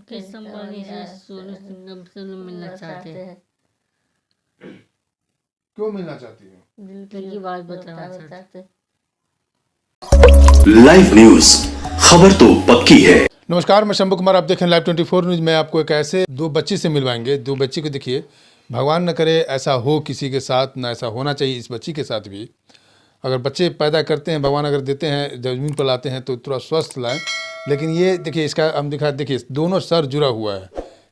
मुकेश अंबानी से सोनू निगम से मिलना चाहते हैं। क्यों मिलना चाहती हो? दिल की बात बताना चाहते हैं। लाइव न्यूज, खबर तो पक्की है। नमस्कार, मैं शंभू कुमार, आप देखें लाइव 24 न्यूज में। आपको एक ऐसे दो बच्ची से मिलवाएंगे। दो बच्ची को देखिए, भगवान न करे ऐसा हो किसी के साथ, ना ऐसा होना चाहिए इस बच्ची के साथ भी। अगर बच्चे पैदा करते हैं, भगवान अगर देते हैं, जमीन पर लाते हैं तो थोड़ा स्वस्थ लाएं। लेकिन ये देखिए, इसका हम देखिए दोनों सर जुड़ा हुआ है,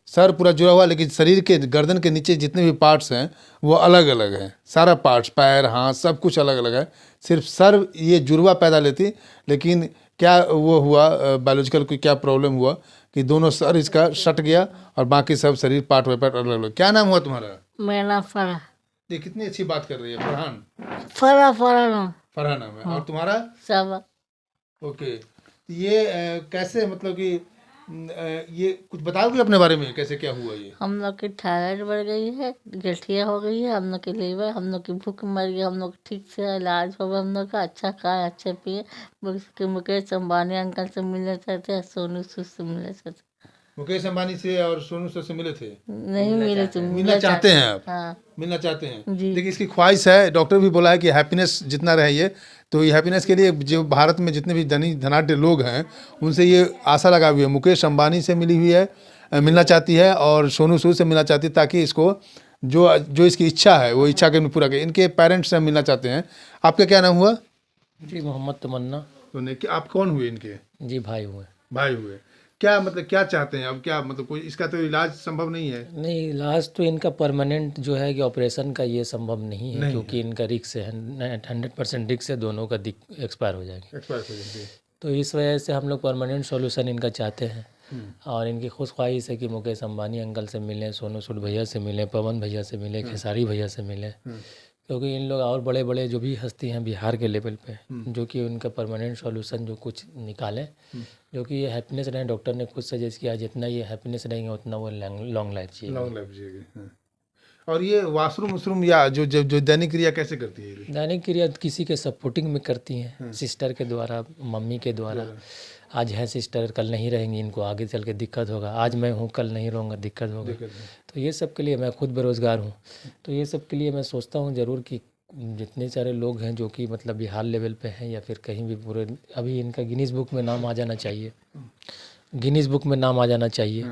सर पूरा जुड़ा हुआ, लेकिन शरीर के गर्दन के नीचे जितने भी पार्ट्स हैं वो अलग अलग हैं। सारा पार्ट्स, पैर, हाथ, सब कुछ अलग अलग है। सिर्फ सर ये जुड़वा पैदा लेती, लेकिन क्या वो हुआ, बायोलॉजिकल कोई क्या प्रॉब्लम हुआ कि दोनों सर इसका सट गया और बाकी सब शरीर पार्ट बाय पार्ट अलग अलग। क्या नाम हुआ तुम्हारा? मेरा नाम फरा। ये कितनी अच्छी बात कर रही है। फरहान? फरा नाम। फरहान नाम है। और तुम्हारा? सब। ओके। ये कैसे, मतलब कि ये कुछ बताओगे अपने बारे में, कैसे क्या हुआ ये? हम लोग की थायराइड बढ़ गई है, गठिया हो गई है, हम लोग की लीवर, हम लोग की भूख मर गई, हम लोग ठीक से इलाज हो गया, हम लोग का अच्छा खाए अच्छे पिए। मुकेश अंबानी अंकल से मिलना चाहते हैं, सोनू सूद से मिलना चाहते हैं। मुकेश अंबानी से और सोनू सूद से मिले थे? नहीं मिले तो मिलना चाहते हैं आप? हाँ मिलना चाहते हैं। जी। देखिए, इसकी ख्वाहिश है, डॉक्टर भी बोला है कि हैप्पीनेस जितना रहे ये, तो ये हैप्पीनेस के लिए जो भारत में जितने भी धनाढ्य लोग हैं उनसे ये आशा लगा हुई है। मुकेश अंबानी से मिली हुई है, मिलना चाहती है, और सोनू सूद से मिलना चाहती है, ताकि इसको जो इसकी इच्छा है वो इच्छा के पूरा करें। इनके पेरेंट्स से मिलना चाहते हैं। आपका क्या नाम हुआ? जी मोहम्मद तमन्ना। तो आप कौन हुए इनके? जी भाई हुए। भाई हुए। क्या मतलब क्या चाहते हैं अब? क्या मतलब कोई इसका तो इलाज संभव नहीं है? नहीं, इलाज तो इनका परमानेंट जो है कि ऑपरेशन का ये संभव नहीं है, नहीं क्योंकि इनका रिक्स है, 100% रिक्स है, दोनों का एक्सपायर हो जाएंगे। एक्सपायर हो जाएंगे। तो इस वजह से हम लोग परमानेंट सॉल्यूशन इनका चाहते हैं। और इनकी खुद ख्वाहिश है कि मुकेश अंबानी अंकल से मिलें, सोनू सूद भैया से मिलें, पवन भैया से मिलें, खेसारी भैया से मिलें, क्योंकि इन लोग और बड़े बड़े जो भी हस्ती हैं बिहार के लेवल पे, जो कि उनका परमानेंट सॉल्यूशन जो कुछ निकालें, जो कि ये हैप्पीनेस रहें। डॉक्टर ने खुद सजेस्ट किया जितना ये हैप्पीनेस रहेंगे उतना वो लॉन्ग लाइफ जिएंगे। लॉन्ग लाइफ जिएगी। हाँ। और ये वाशरूम या जो दैनिक क्रिया कैसे करती है ये? दैनिक क्रिया किसी के सपोर्टिंग में करती हैं, सिस्टर के द्वारा, मम्मी के द्वारा। आज है सिस्टर, कल नहीं रहेंगी, इनको आगे चल के दिक्कत होगा। आज मैं हूँ, कल नहीं रहूँगा, दिक्कत होगा। तो ये सब के लिए मैं खुद बेरोज़गार हूँ, तो ये सब के लिए मैं सोचता हूँ ज़रूर कि जितने सारे लोग हैं जो कि मतलब बिहार लेवल पे हैं या फिर कहीं भी पूरे, अभी इनका गिनीज़ बुक में नाम आ जाना चाहिए, गिनीज़ बुक में नाम आ जाना चाहिए,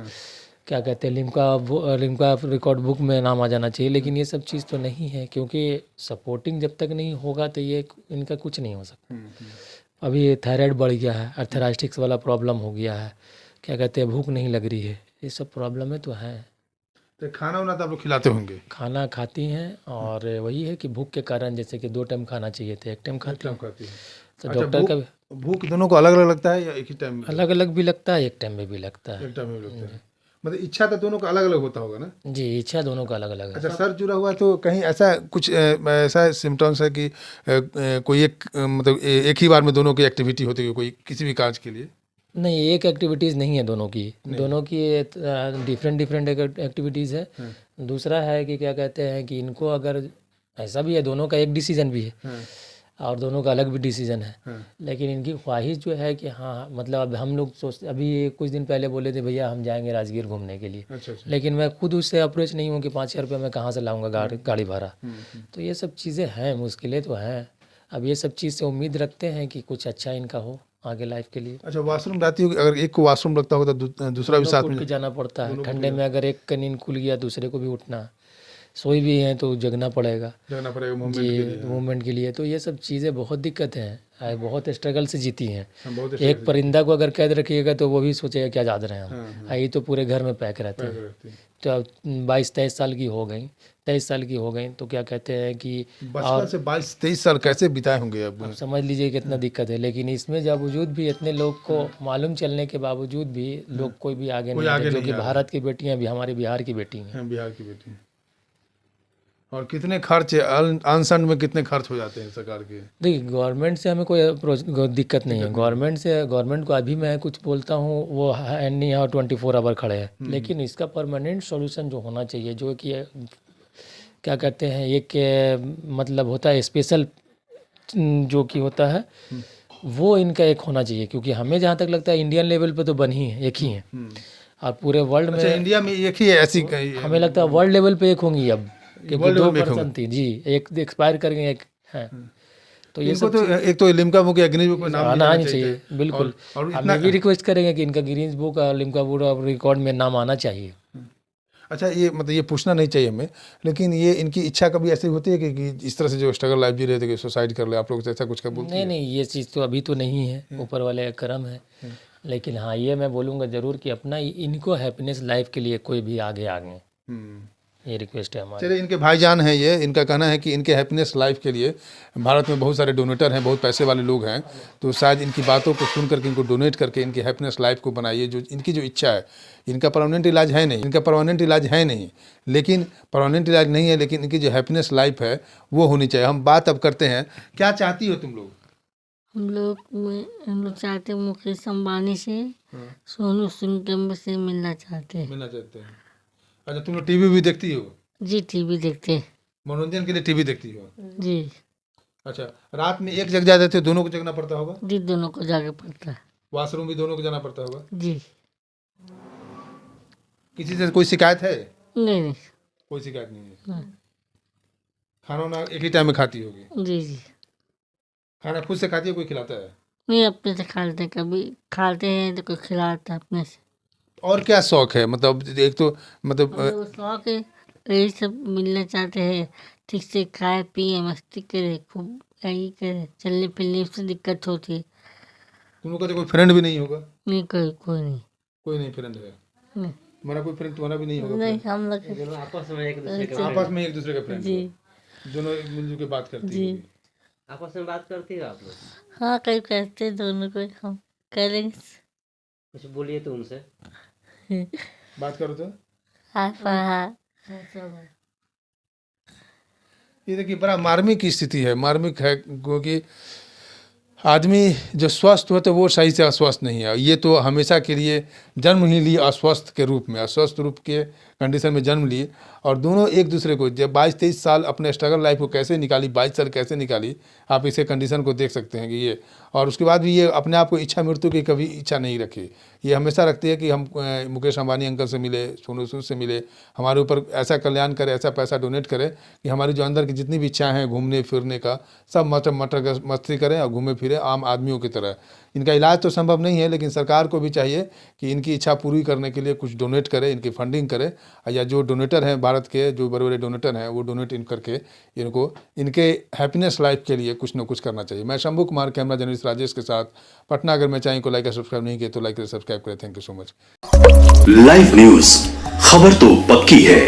क्या कहते हैं, लिम्का रिकॉर्ड बुक में नाम आ जाना चाहिए। लेकिन ये सब चीज़ तो नहीं है, क्योंकि सपोर्टिंग जब तक नहीं होगा तो ये इनका कुछ नहीं हो सकता। अभी ये थायराइड बढ़ गया है, अर्थराइटिक्स वाला प्रॉब्लम हो गया है, क्या कहते हैं, भूख नहीं लग रही है, ये सब प्रॉब्लम है तो है। तो खाना वाना तो आप लोग खिलाते होंगे? खाना खाती हैं, और वही है कि भूख के कारण, जैसे कि 2 टाइम खाना चाहिए थे, 1 टाइम खाती हैं। तो डॉक्टर का भूख दोनों को अलग अलग लगता है या एक ही टाइम? अलग अलग भी लगता है, 1 टाइम में भी लगता है। एक टाइम में लगता है। मतलब इच्छा तो दोनों का अलग अलग होता होगा ना? जी, इच्छा दोनों का अलग अलग है। अच्छा, सर जुड़ा हुआ तो कहीं ऐसा कुछ ऐसा सिम्टम्स है कि कोई एक मतलब एक ही बार में दोनों की एक्टिविटी होती है कोई किसी भी कार्य के लिए? नहीं, एक एक्टिविटीज़ नहीं है दोनों की, दोनों की डिफरेंट एक्टिविटीज़ है। दूसरा है कि क्या कहते हैं कि इनको अगर ऐसा भी है, दोनों का एक डिसीज़न भी है और दोनों का अलग भी डिसीज़न है। लेकिन इनकी ख्वाहिश जो है कि हाँ, मतलब अब हम लोग सोचते, अभी कुछ दिन पहले बोले थे भैया हम जाएंगे राजगीर घूमने के लिए। अच्छा। लेकिन मैं खुद उससे अप्रोच नहीं हूँ कि 5,000 रुपये मैं कहाँ से लाऊंगा गाड़ी भाड़ा। तो ये सब चीज़ें हैं, मुश्किलें तो हैं। अब ये सब चीज़ से उम्मीद रखते हैं कि कुछ अच्छा इनका हो आगे लाइफ के लिए। अच्छा, वॉशरूम रहती होगी, अगर एक को वॉशरूम लगता होगा तो दूसरा भी साथ में जाना पड़ता है। ठंडे में अगर एक का नींद खुल गया दूसरे को भी उठना, सोई भी हैं तो जगना पड़ेगा मूवमेंट के लिए। तो ये सब चीज़ें बहुत दिक्कत हैं, बहुत स्ट्रगल से जीती हैं। एक परिंदा को अगर कैद रखिएगा तो वो भी सोचेगा क्या ज्यादा रहे हम, ये तो पूरे घर में पैक रहते हैं। तो 22-23 साल की हो गई, 23 साल की हो गई, तो क्या कहते हैं कि बचपन से 22-23 साल कैसे बिताए होंगे अब समझ लीजिए कितना दिक्कत है। लेकिन इसमें बावजूद भी, इतने लोग को मालूम चलने के बावजूद भी लोग कोई भी आगे नहीं है, जो कि भारत की बेटियां भी, हमारे बिहार की बेटी हैं। बिहार की बेटी। और कितने खर्च है अनशन में, कितने खर्च हो जाते हैं सरकार के? देखिए, गवर्नमेंट से हमें कोई दिक्कत नहीं है। गवर्नमेंट को अभी मैं कुछ बोलता हूँ वो नहीं है, 24 आवर खड़े हैं। लेकिन इसका परमानेंट सॉल्यूशन जो होना चाहिए, जो कि क्या कहते हैं, एक मतलब होता है स्पेशल जो कि होता है, वो इनका एक होना चाहिए। क्योंकि हमें जहाँ तक लगता है इंडियन लेवल पे तो बन ही है, एक ही है। और पूरे वर्ल्ड अच्छा, में इंडिया में एक ही है ऐसी हमें लगता है वर्ल्ड लेवल पे एक होंगी अब, क्योंकि वर्ल्ड लेवल पे 2% थी जी, एक एक्सपायर कर गई, एक है। तो ये इनको सब तो एक तो लिम्का बुक या गिनीज बुक में नाम आना लिया आनी जाना चाहिए, बिल्कुल। और हम इतना ये भी रिक्वेस्ट करेंगे कि इनका गिनीज बुक और लिम्का बुक ऑफ रिकॉर्ड में नाम आना चाहिए। अच्छा, ये मतलब ये पूछना नहीं चाहिए हमें, लेकिन ये इनकी इच्छा कभी ऐसी होती है कि इस तरह से जो स्ट्रगल लाइफ जी रहे थे कि सुसाइड कर ले, आप लोग ऐसा कुछ का बोलते नहीं हैं? नहीं, ये चीज़ तो अभी तो नहीं है, ऊपर वाले का करम है। लेकिन हाँ, ये मैं बोलूँगा ज़रूर कि अपना इनको हैप्पीनेस लाइफ के लिए कोई भी आगे आगे, ये रिक्वेस्ट है हमारी। चलिए, इनके भाईजान हैं ये, इनका कहना है कि इनके हैप्पीनेस लाइफ के लिए भारत में बहुत सारे डोनेटर हैं, बहुत पैसे वाले लोग हैं, तो शायद इनकी बातों को सुन करके इनको डोनेट करके इनकी हैप्पीनेस लाइफ को बनाइए। जो इनकी जो इच्छा है, इनका परमानेंट इलाज है नहीं, लेकिन परमानेंट इलाज नहीं है, लेकिन इनकी जो हैप्पीनेस लाइफ है वो होनी चाहिए। हम बात अब करते हैं, क्या चाहती हो तुम लोग? हम लोग चाहते हैं मुकेश अंबानी से, सोनू सूद से मिलना चाहते हैं। मिलना चाहते हैं। अच्छा, तुम लोग टीवी भी देखती हो? जी, टीवी देखते हैं मनोरंजन के लिए टीवी देखती हो? जी। अच्छा, रात में एक जग जाते थे, दोनों को जगना पड़ता होगा? जी, दोनों को जाके पड़ता है वॉशरूम भी दोनों को जाना पड़ता होगा? जी। किसी से कोई शिकायत है? नहीं नहीं। कोई शिकायत नहीं है। हाँ। खाना वाना एक ही टाइम में खाती होगी? जी जी। खाना खुद से खाती है, कोई खिलाता है? नहीं, अपने से खाते हैं, कभी खाते हैं तो कोई खिलाता है अपने से। और क्या शौक है? मतलब एक तो मतलब हम लोग शौक है, यही सब मिलना चाहते हैं, ठीक से खाए पिए मस्ती करे, खूब यही करे, चलने फिरने से दिक्कत होती है। तुम लोग का तो कोई फ्रेंड भी नहीं होगा? नहीं, कोई नहीं। कोई नहीं फ्रेंड है? नहीं हमारा कोई फ्रेंड तुम्हारा भी नहीं होगा? नहीं, हम लोग आपस में एक दूसरे का फ्रेंड जी दोनों मिलजुल के बात करती जी। होगी। आपस में बात करती हो आप लोग? हाँ, कई कहते हैं दोनों को, हम करेंगे। कुछ बोलिए तो उनसे। बात करो तो। हाँ हाँ। ये देखिए, बड़ा मार्मिक स्थिति है, मार्मिक है, क्योंकि आदमी जो स्वस्थ होता है वो सही से अस्वस्थ नहीं है। ये तो हमेशा के लिए जन्म ही लिए अस्वस्थ के रूप में, अस्वस्थ रूप के कंडीशन में जन्म लिए, और दोनों एक दूसरे को जब 22-23 साल अपने स्ट्रगल लाइफ को कैसे निकाली, 22 साल कैसे निकाली, आप इसे कंडीशन को देख सकते हैं कि ये, और उसके बाद भी ये अपने आप को इच्छा मृत्यु की कभी इच्छा नहीं रखी। ये हमेशा रखती है कि हम मुकेश अंबानी अंकल से मिले, सोनू सूद से मिले, हमारे ऊपर ऐसा कल्याण करे, ऐसा पैसा डोनेट करे कि हमारी जो अंदर की जितनी भी इच्छाएँ हैं घूमने फिरने का, सब मटर मस्ती करें और घूमे फिरे आम आदमियों की तरह। इनका इलाज तो संभव नहीं है, लेकिन सरकार को भी चाहिए कि इनकी इच्छा पूरी करने के लिए कुछ डोनेट करे, इनकी फंडिंग करे, या जो डोनेटर हैं भारत के, जो बड़े बड़े डोनेटर हैं, वो डोनेट इन करके इनको इनके हैप्पीनेस लाइफ के लिए कुछ ना कुछ करना चाहिए। मैं शंभू कुमार, कैमरा जर्नलिस्ट राजेश के साथ, पटना। अगर मैं चाहिए को लाइक और सब्सक्राइब नहीं किए तो लाइक और सब्सक्राइब करें। Thank you so much. Live news, खबर तो पक्की है।